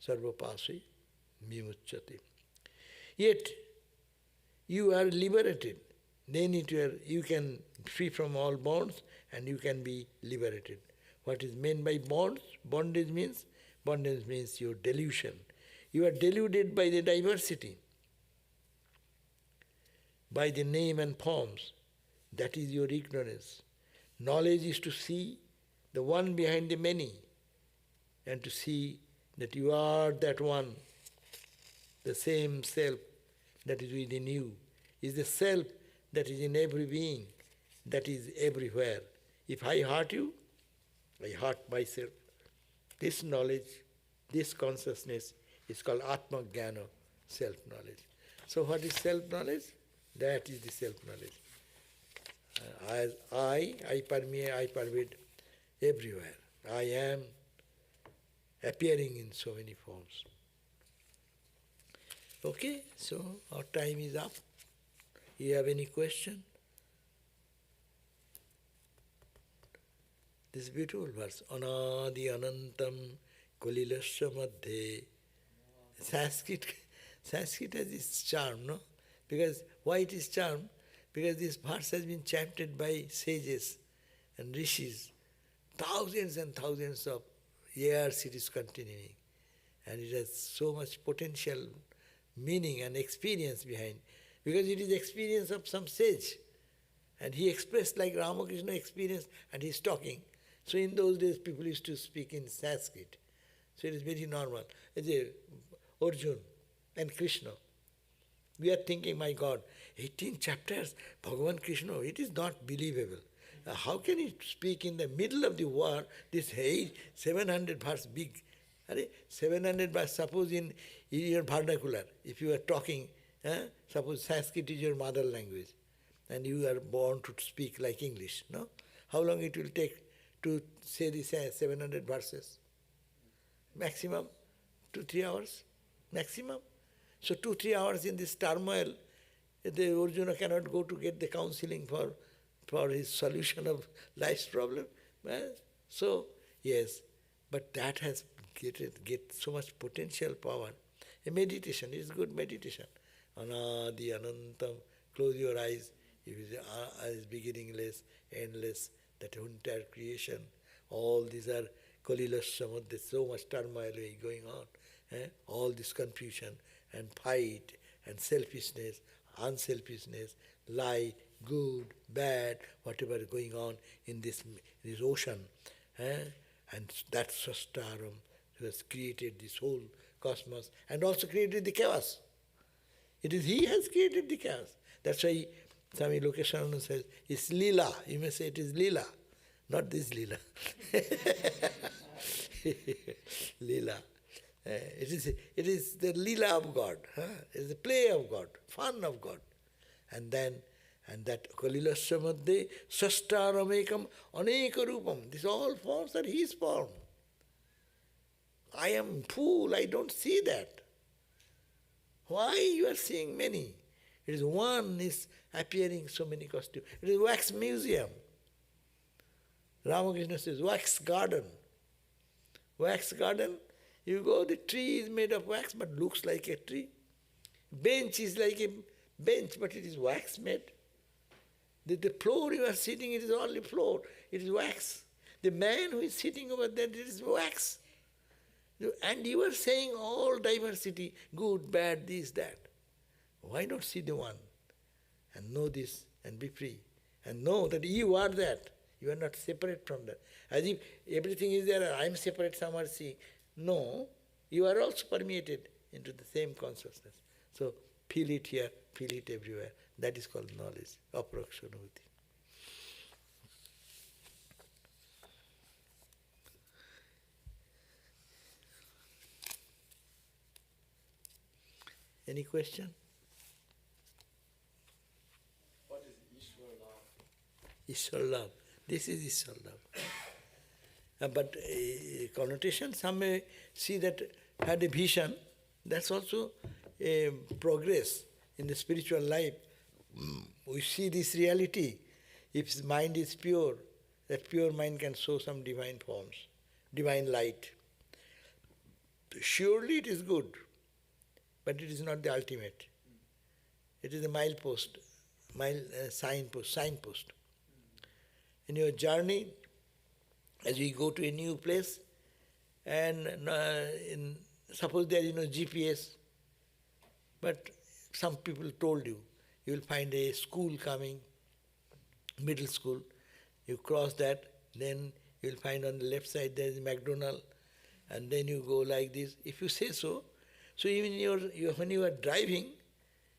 sarva pasui vimuchyate. Yet, you are liberated. Then you can free from all bonds and you can be liberated. What is meant by bonds? Bondage means your delusion. You are deluded by the diversity, by the name and forms. That is your ignorance. Knowledge is to see the one behind the many and to see that you are that one. The same self that is within you is the self that is in every being, that is everywhere. If I hurt you, I hurt myself. This knowledge, this consciousness is called Atma-jnana, self-knowledge. So what is self-knowledge? That is the self-knowledge. As I permeate, I pervade everywhere. I am appearing in so many forms. Okay, so our time is up. You have any question? This beautiful verse, anādi anantam kulilasya madhe. Sanskrit has its charm, no? Because why it is charm? Because this verse has been chanted by sages and rishis. Thousands and thousands of years it is continuing. And it has so much potential meaning and experience behind. Because it is experience of some sage. And he expressed like Ramakrishna experienced and he is talking. So in those days people used to speak in Sanskrit. So it is very normal. Arjuna and Krishna. We are thinking, my God, 18 chapters, Bhagavan Krishna, it is not believable. How can he speak in the middle of the war, this 700 verse big? 700 verse, suppose in your vernacular, if you are talking, suppose Sanskrit is your mother language, and you are born to speak like English, no? How long it will take to say these 700 verses? Maximum 2-3 hours, maximum. So 2-3 hours in this turmoil, the Arjuna cannot go to get the counseling for his solution of life's problem. Well, so, yes, but that has get so much potential power. A meditation is good meditation. Anādi anantam, close your eyes, if your eyes beginningless, endless, that entire creation, all these are kalilasya, there's so much turmoil going on, all this confusion and fight and selfishness, unselfishness, light, good, bad, whatever is going on in this ocean. And that juṣṭaṃ who has created this whole cosmos and also created the chaos. It is he has created the chaos. That's why Swami Lokeshananda says, it's lila. You may say it is lila, not this lila. Lila. It is the lila of God. It is the play of God, fun of God. And that kalilasya madhe juṣṭaṃ aneka rūpam. These all forms are his form. I am fool, I don't see that. Why you are seeing many? It is one is appearing so many costumes. It is wax museum. Ramakrishna says wax garden. Wax garden, you go, the tree is made of wax but looks like a tree. Bench is like a bench but it is wax made. The floor you are sitting, it is only floor, it is wax. The man who is sitting over there, it is wax. And you are saying all diversity, good, bad, this, that. Why not see the one and know this and be free and know that you are that. You are not separate from that. As if everything is there, I am separate, some are seeing. No, you are also permeated into the same consciousness. So feel it here, feel it everywhere. That is called knowledge, vṛkṣe. Any question? What is īśaṃ? īśaṃ love. This is īśaṃ love. But connotation, some may see that had a vision, that's also a progress in the spiritual life. We see this reality. If his mind is pure, that pure mind can show some divine forms, divine light. Surely it is good, but it is not the ultimate. It is a milepost, signpost. In your journey, as we go to a new place, and suppose there is no GPS, but some people told you, you will find a school coming, middle school, you cross that, then you will find on the left side there is a McDonald's, and then you go like this. If you say so, so even when you are driving,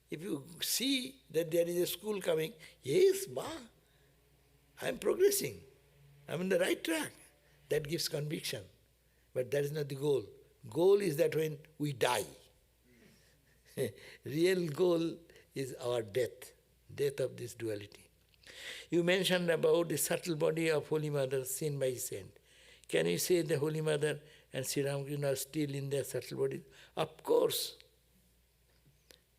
if you see that there is a school coming, yes, I am progressing, I am on the right track. That gives conviction. But that is not the goal. Goal is that when we die. Real goal is our death of this duality. You mentioned about the subtle body of Holy Mother seen by saint. Can you say the Holy Mother and Sri Ramakrishna are still in their subtle bodies? Of course.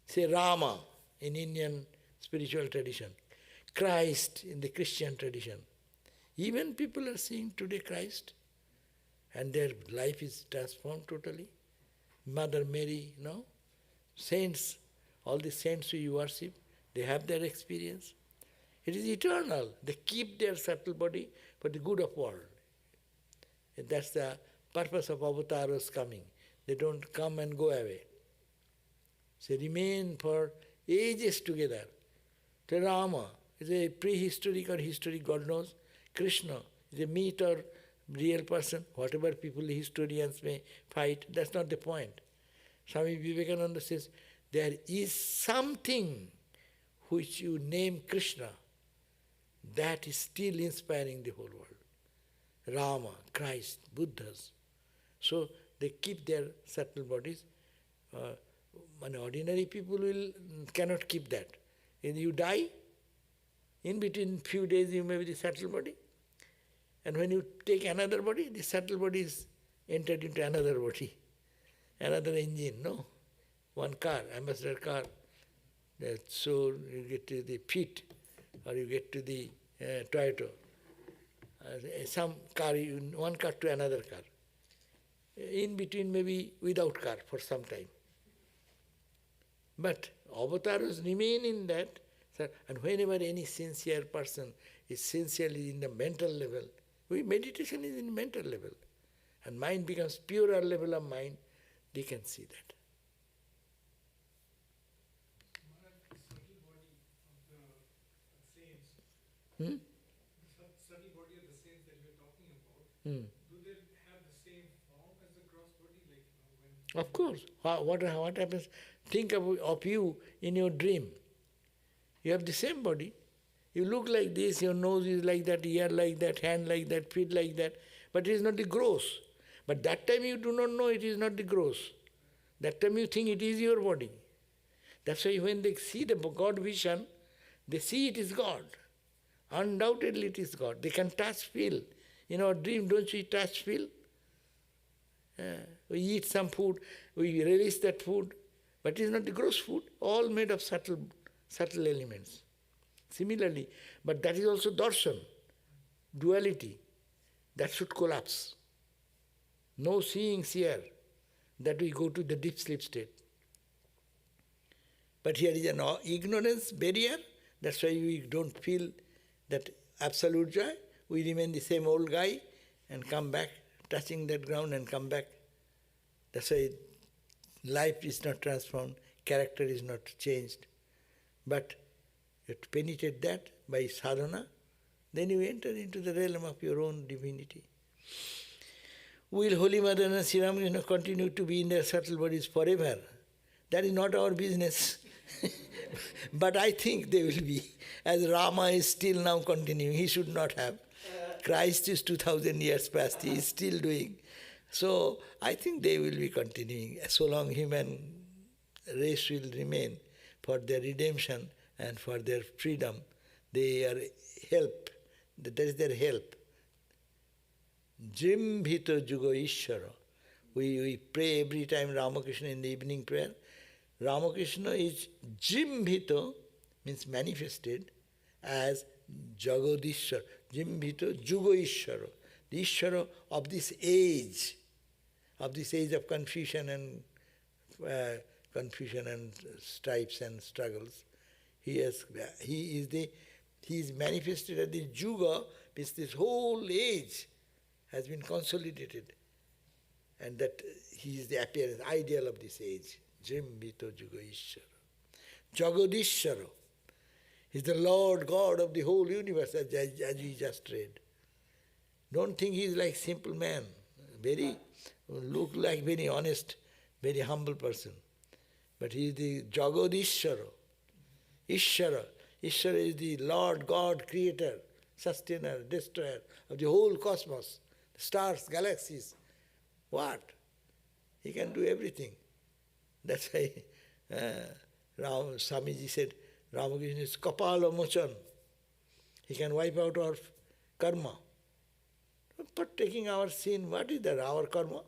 Say Rama in Indian spiritual tradition, Christ in the Christian tradition. Even people are seeing today Christ, and their life is transformed totally. Mother Mary, saints, all the saints we worship, they have their experience. It is eternal. They keep their subtle body for the good of world. And that's the purpose of avatars coming. They don't come and go away. They remain for ages together. The Rama is a prehistoric or historic, God knows. Krishna is a myth or real person. Whatever people, historians may fight, that's not the point. Swami Vivekananda says, there is something which you name Krishna, that is still inspiring the whole world. Rama, Christ, Buddhas. So they keep their subtle bodies. Ordinary people cannot keep that. When you die, in between few days you may be the subtle body. And when you take another body, the subtle body is entered into another body, another engine, one car, ambassador car. So you get to the feet, or you get to the Toyota. Some car, one car to another car. In between maybe without car for some time. But avatars remain in that, and whenever any sincere person is sincerely in the mental level, meditation is in mental level, and mind becomes purer level of mind, they can see that. The subtle body of the saints that we are talking about, do they have the same form as the gross body? When Of course. What happens? Think of you in your dream. You have the same body. You look like this, your nose is like that, ear like that, hand like that, feet like that, but it is not the gross. But that time you do not know it is not the gross. That time you think it is your body. That's why when they see the God vision, they see it is God. Undoubtedly it is God. They can touch, feel. In our dream, don't we touch, feel? We eat some food, we release that food, but it is not the gross food, all made of subtle elements. Similarly, but that is also darshan, duality. That should collapse. No seeing here, that we go to the deep sleep state. But here is an ignorance barrier, that's why we don't feel that absolute joy. We remain the same old guy and come back, touching that ground and come back. That's why life is not transformed, character is not changed. But you have to penetrate that by sadhana, then you enter into the realm of your own divinity. Will Holy Mother and Sri Ramakrishna continue to be in their subtle bodies forever? That is not our business. But I think they will be. As Rama is still now continuing, he should not have. Christ is 2000 years past, he is still doing. So I think they will be continuing. So long human race will remain for their redemption and for their freedom. They are help. That is their help. Jimbhito jugo ishara. We pray every time Ramakrishna in the evening prayer. Ramakrishna is Jimbhito, means manifested, as Jagadishwara. Jimbhito jugo ishara. The Ishara of this age of confusion and stripes and struggles. He is manifested as the juga, means this whole age has been consolidated. And that he is the appearance, ideal of this age. Jimbito Juga Ishara. Jagadishara. He is the Lord God of the whole universe, as we just read. Don't think he is like simple man. Look like very honest, very humble person. But he is the Jagadishara. Ishara. Ishara is the Lord God, creator, sustainer, destroyer of the whole cosmos, stars, galaxies. What? He can do everything. That's why Swamiji said, Ramakrishna is Kapala Mochan. He can wipe out our karma. But taking our sin, what is that? Our karma?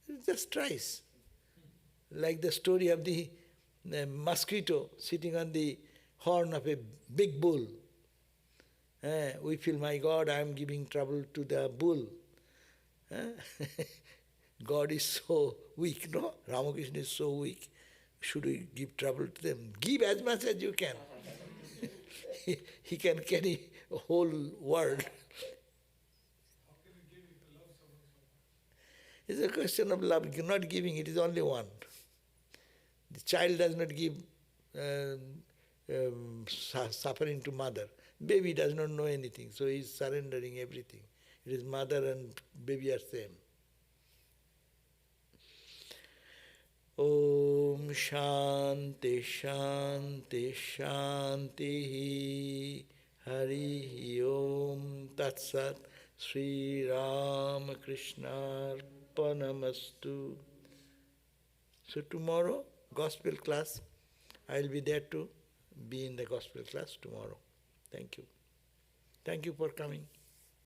It just tries. Like the story of the mosquito sitting on the horn of a big bull. We feel, my God, I am giving trouble to the bull. God is so weak, no? Ramakrishna is so weak. Should we give trouble to them? Give as much as you can. He can carry a whole world. How can you give if you love someone so much? It's a question of love, not giving, it is only one. The child does not give suffering to mother. Baby does not know anything, so he is surrendering everything. It is mother and baby are same. Om Shanti Shanti Shanti Hari Om Tat Sat Sri Ramakrishna Arpanamastu. So tomorrow, gospel class, I will be there to be in the gospel class tomorrow. Thank you. Thank you for coming.